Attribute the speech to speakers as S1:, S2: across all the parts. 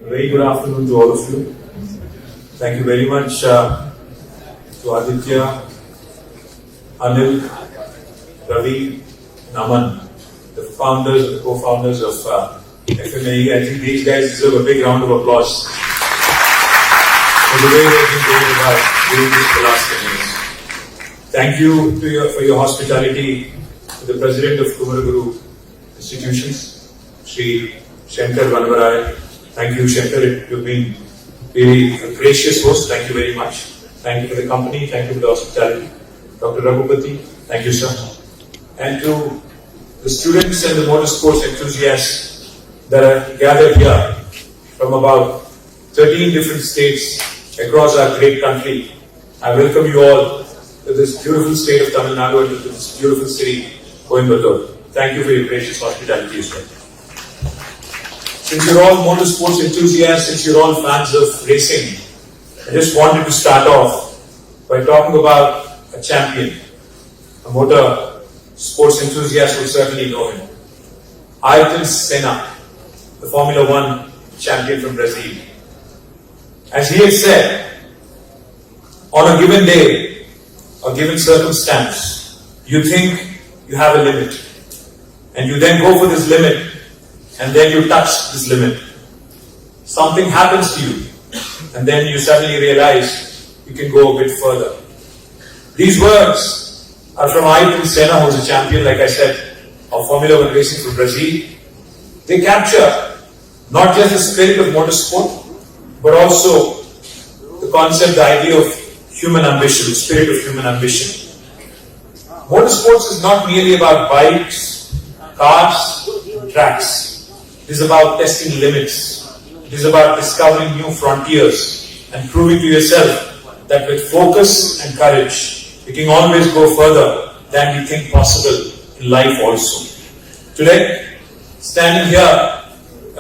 S1: Very good afternoon to all of you. Thank you very much to Aditya, Anil, Ravi, and Aman, the founders, the co-founders of FMAE. I think these guys deserve a big round of applause for the way they've been going about doing this for the last 10 years. Thank you for your hospitality to the President of Kumaraguru Institutions, Sri Shankar Vanavarai. Thank you, Shankar. You've been really a gracious host. Thank you very much. Thank you for the company. Thank you for the hospitality. Dr. Raghupati, thank you, sir. And to the students and the motorsports enthusiasts that are gathered here from about 13 different states across our great country, I welcome you all to this beautiful state of Tamil Nadu and to this beautiful city, Coimbatore. Thank you for your gracious hospitality as well. Since you're all motorsports enthusiasts, since you're all fans of racing, I just wanted to start off by talking about a champion, a motor sports enthusiast will certainly know him. Ayrton Senna, the Formula One champion from Brazil. As he has said, on a given day, a given circumstance, you think you have a limit, and you then go for this limit, and then you touch this limit. Something happens to you, and then you suddenly realize you can go a bit further. These words are from Ayrton Senna, who is a champion, like I said, of Formula One racing from Brazil. They capture not just the spirit of motorsport, but also the concept, the idea of human ambition, the spirit of human ambition. Motorsports is not merely about bikes, cars, tracks. It is about testing limits. It is about discovering new frontiers and proving to yourself that with focus and courage, you can always go further than you think possible in life also. Today, standing here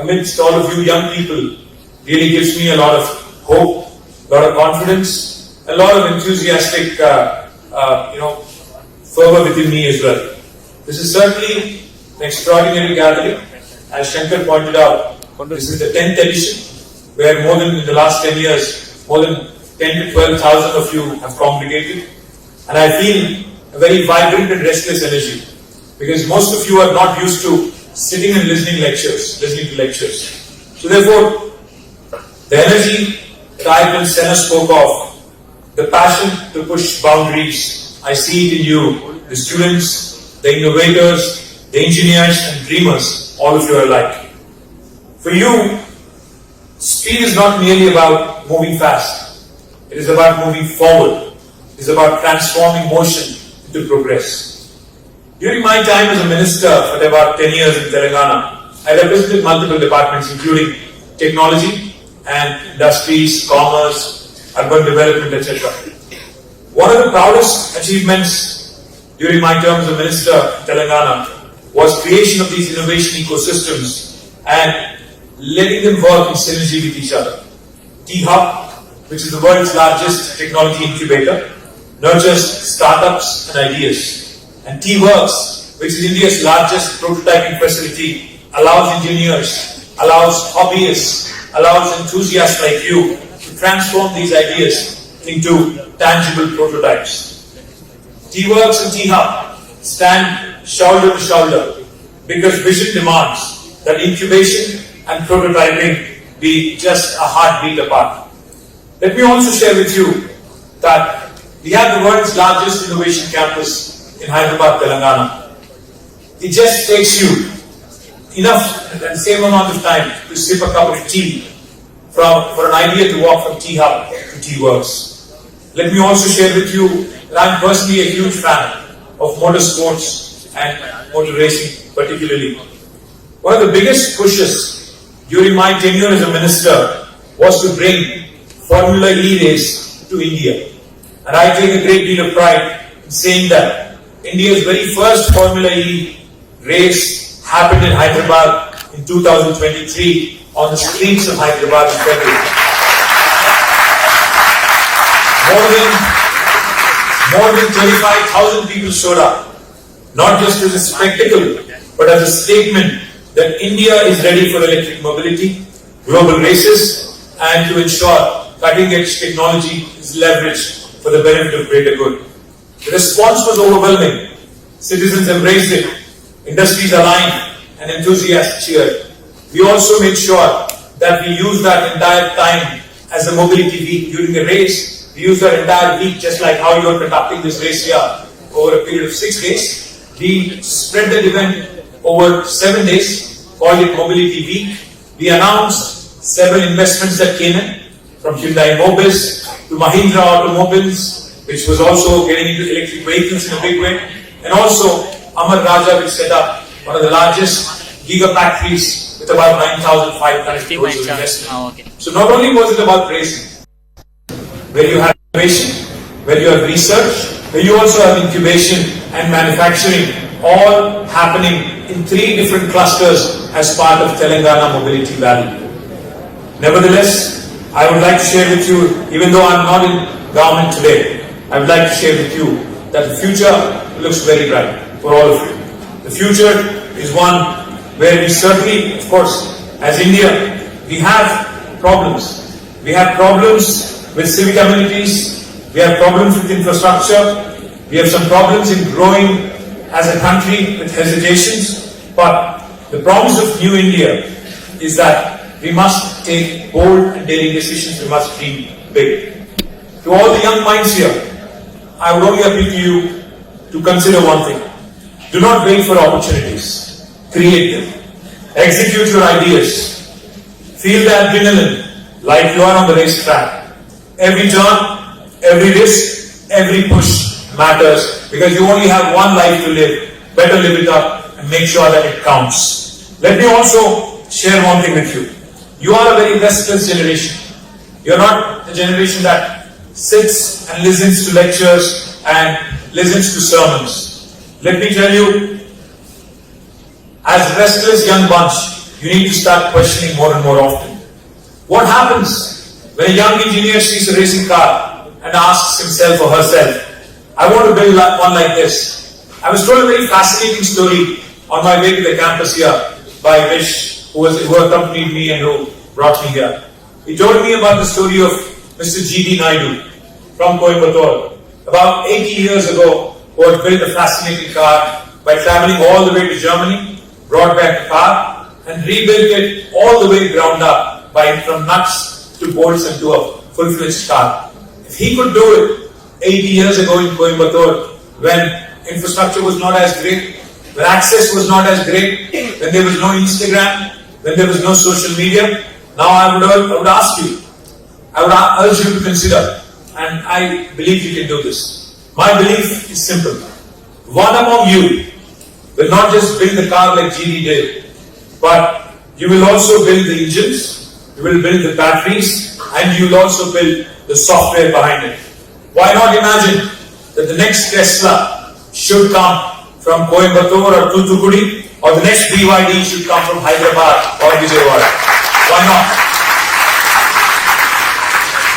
S1: amidst all of you young people really gives me a lot of hope, a lot of confidence, a lot of enthusiastic fervor within me as well. This is certainly an extraordinary gathering. As Shankar pointed out, this is the 10th edition, where in the last 10 years, more than 10 to 12,000 of you have congregated. And I feel a very vibrant and restless energy, because most of you are not used to sitting and listening to lectures. So therefore, the energy that Ayrton Senna spoke of, the passion to push boundaries, I see it in you, the students, the innovators, the engineers and dreamers, all of you are alike. For you, speed is not merely about moving fast. It is about moving forward. It is about transforming motion into progress. During my time as a minister for about 10 years in Telangana, I represented multiple departments including technology and industries, commerce, urban development, etc. One of the proudest achievements during my term as a minister in Telangana was creation of these innovation ecosystems and letting them work in synergy with each other. T-Hub, which is the world's largest technology incubator, nurtures startups and ideas. And T-Works, which is India's largest prototyping facility, allows engineers, allows hobbyists, allows enthusiasts like you to transform these ideas into tangible prototypes. T-Works and T-Hub stand shoulder to shoulder because vision demands that incubation and prototyping be just a heartbeat apart. Let me also share with you that we have the world's largest innovation campus in Hyderabad, Telangana. It just takes you enough and the same amount of time to sip a cup of tea for an idea to walk from T-Hub to T-Works. Let me also share with you that I'm personally a huge fan of motorsports and motor racing particularly. One of the biggest pushes during my tenure as a minister was to bring Formula E race to India. And I take a great deal of pride in saying that India's very first Formula E race happened in Hyderabad in 2023 on the streets of Hyderabad in February. More than 25,000 people showed up, not just as a spectacle, but as a statement that India is ready for electric mobility, global races and to ensure cutting-edge technology is leveraged for the benefit of greater good. The response was overwhelming. Citizens embraced it, industries aligned, and enthusiasts cheered. We also made sure that we used that entire time as a mobility week during the race. We used that entire week just like how you are conducting this race here over a period of 6 days. We spread that event over 7 days, called it Mobility Week. We announced several investments that came in, from Hyundai Mobis to Mahindra Automobiles, which was also getting into electric vehicles in a big way, and also Amar Raja, which set up one of the largest gigafactories with about 9,500 crores of investment. So not only was it about racing, where you have innovation, where you have research, where you also have incubation and manufacturing, all happening in 3 different clusters as part of Telangana Mobility Valley. Nevertheless, I would like to share with you, even though I'm not in government today, I would like to share with you that the future looks very bright for all of you. The future is one where we certainly, of course, as India, we have problems. We have problems with civic amenities, we have problems with infrastructure, we have some problems in growing as a country with hesitations, but the promise of New India is that we must take bold and daring decisions, we must dream big. To all the young minds here, I would only appeal to you to consider one thing. Do not wait for opportunities. Create them. Execute your ideas. Feel the adrenaline like you are on the racetrack. Every turn, every risk, every push matters because you only have one life to live. Better live it up and make sure that it counts. Let me also share one thing with you. You are a very restless generation. You are not a generation that sits and listens to lectures and listens to sermons. Let me tell you, as a restless young bunch, you need to start questioning more and more often. What happens when a young engineer sees a racing car and asks himself or herself, I want to build one like this? I was told a very fascinating story on my way to the campus here by Harish, who accompanied me and who brought me here. He told me about the story of Mr. G.D. Naidu from Coimbatore, about 80 years ago, who had built a fascinating car by traveling all the way to Germany, brought back the car, and rebuilt it all the way ground up, from nuts to bolts and to a full-fledged car. If he could do it 80 years ago in Coimbatore, when infrastructure was not as great, when access was not as great, when there was no Instagram, when there was no social media, now I would ask you, I would urge you to consider, and I believe you can do this. My belief is simple. One among you will not just build the car like GD did, but you will also build the engines, you will build the batteries, and you will also build the software behind it. Why not imagine that the next Tesla should come from Coimbatore or Toothukudi, or the next BYD should come from Hyderabad or Vijayawada? Why not?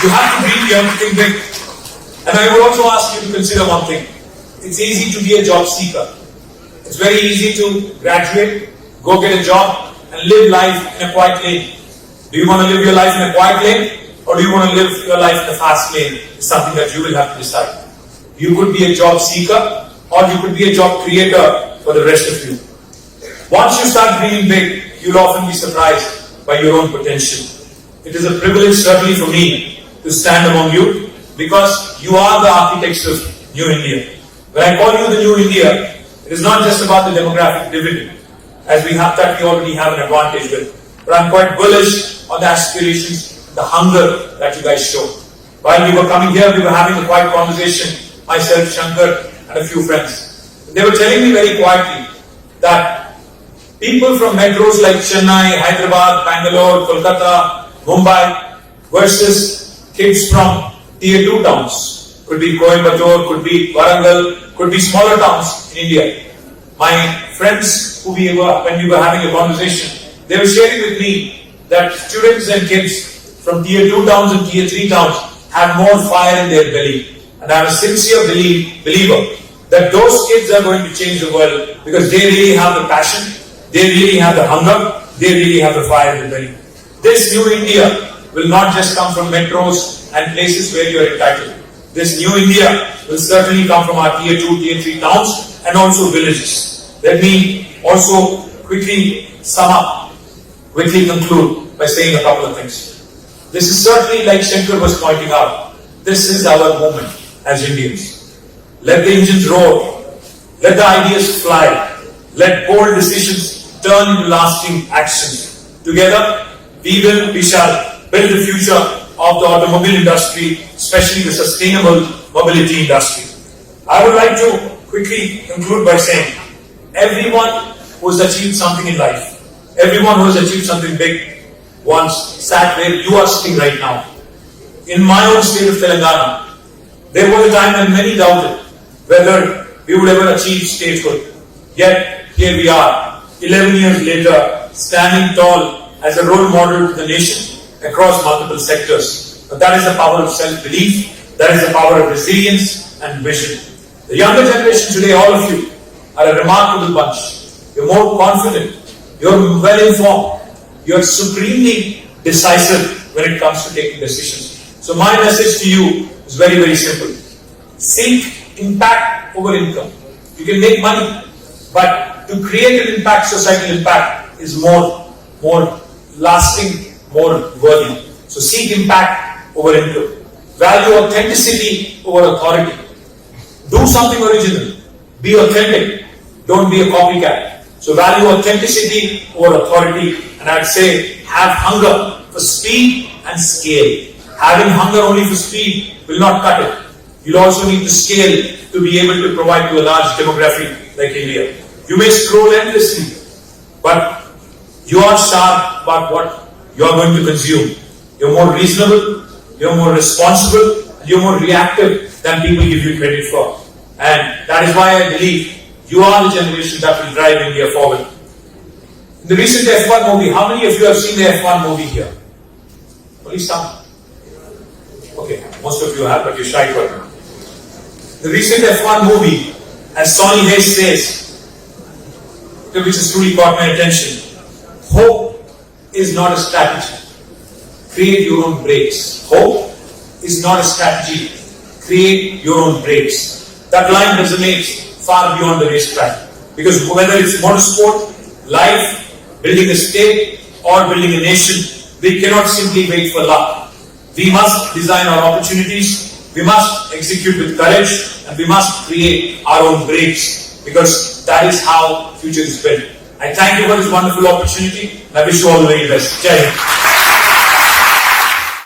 S1: You have to dream, you have to think big. And I would also ask you to consider one thing. It's easy to be a job seeker. It's very easy to graduate, go get a job, and live life in a quiet lane. Do you want to live your life in a quiet lane, or do you want to live your life in a fast lane? It's something that you will have to decide. You could be a job seeker, or you could be a job creator for the rest of you. Once you start dreaming big, you'll often be surprised by your own potential. It is a privilege, certainly for me, to stand among you, because you are the architects of New India. When I call you the New India, it is not just about the demographic dividend, as we already have an advantage with, but I'm quite bullish on the aspirations, the hunger that you guys show. While we were coming here, we were having a quiet conversation, myself, Shankar, and a few friends. They were telling me very quietly that people from metros like Chennai, Hyderabad, Bangalore, Kolkata, Mumbai, versus kids from Tier 2 towns, could be Coimbatore, could be Warangal, could be smaller towns in India. My friends when we were having a conversation, they were sharing with me that students and kids from Tier 2 towns and Tier 3 towns have more fire in their belly. And I'm a sincere believer that those kids are going to change the world because they really have the passion, they really have the hunger, they really have the fire in their belly. This new India will not just come from metros and places where you are entitled. This new India will certainly come from our tier 2, tier 3 towns and also villages. Let me also quickly sum up, quickly conclude by saying a couple of things. This is certainly, like Shankar was pointing out, this is our moment as Indians. Let the engines roar. Let the ideas fly. Let bold decisions turn into lasting actions. Together, we shall build the future of the automobile industry, especially the sustainable mobility industry. I would like to quickly conclude by saying, everyone who has achieved something in life, everyone who has achieved something big, once sat where you are sitting right now. In my own state of Telangana, there was a time when many doubted whether we would ever achieve statehood. Yet, here we are, 11 years later, standing tall as a role model to the nation across multiple sectors. But that is the power of self-belief, that is the power of resilience and vision. The younger generation today, all of you, are a remarkable bunch. You're more confident, you're well-informed, you're supremely decisive when it comes to taking decisions. So my message to you is very, very simple. Seek impact over income. You can make money, but to create an impact, societal impact, is more lasting, more worthy. So seek impact over income. Value authenticity over authority. Do something original. Be authentic. Don't be a copycat. So value authenticity over authority. And I'd say have hunger for speed and scale. Having hunger only for speed will not cut it. You'll also need to scale to be able to provide to a large demographic like India. You may scroll endlessly, but you are sharp about what you are going to consume. You're more reasonable, you're more responsible, and you're more reactive than people give you credit for. And that is why I believe you are the generation that will drive India forward. In the recent F1 movie, how many of you have seen the F1 movie here? Only some. Okay, most of you have, but you're shy for it. The recent F1 movie, as Sonny Hayes says, which has truly caught my attention, hope is not a strategy. Create your own brakes. Hope is not a strategy. Create your own brakes. That line resonates far beyond the racetrack. Because whether it's motorsport, life, building a state, or building a nation, we cannot simply wait for luck. We must design our opportunities, we must execute with courage, and we must create our own brakes, because that is how future is built. I thank you for this wonderful opportunity, and I wish you all the very best. Jai Hind.